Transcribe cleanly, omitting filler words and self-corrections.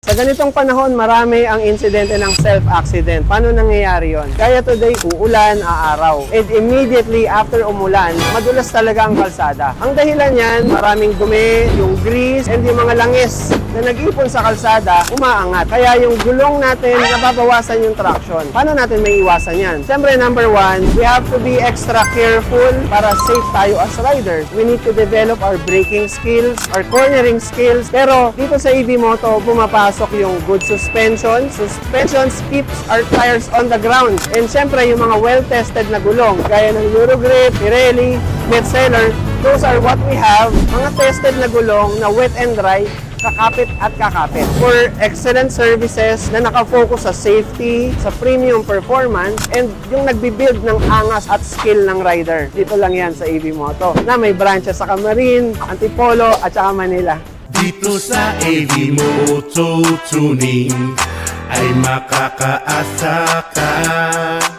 Sa ganitong panahon, marami ang insidente ng self-accident. Paano nangyayari yon? Kaya today, uulan, aaraw. And immediately after umulan, madulas talaga ang kalsada. Ang dahilan yan, maraming dumi, yung grease, and yung mga langis na nag-ipon sa kalsada, umaangat. Kaya yung gulong natin, nababawasan yung traction. Paano natin may iwasan yan? Siyempre, number one, we have to be extra careful para safe tayo as riders. We need to develop our braking skills, our cornering skills. Pero dito sa EV Moto, pumapasok yung good suspension. Suspension keeps our tires on the ground. And syempre, yung mga well-tested na gulong, gaya ng Eurogrip, Pirelli, Metzeler, those are what we have. Mga tested na gulong na wet and dry, kakapit at kakapit. For excellent services na nakafocus sa safety, sa premium performance, and yung nagbibuild ng angas at skill ng rider. Dito lang yan sa EV Moto, na may branches sa Camarin, Antipolo, at saka Manila. Dito sa AV Moto Tuning ay makakaasa ka.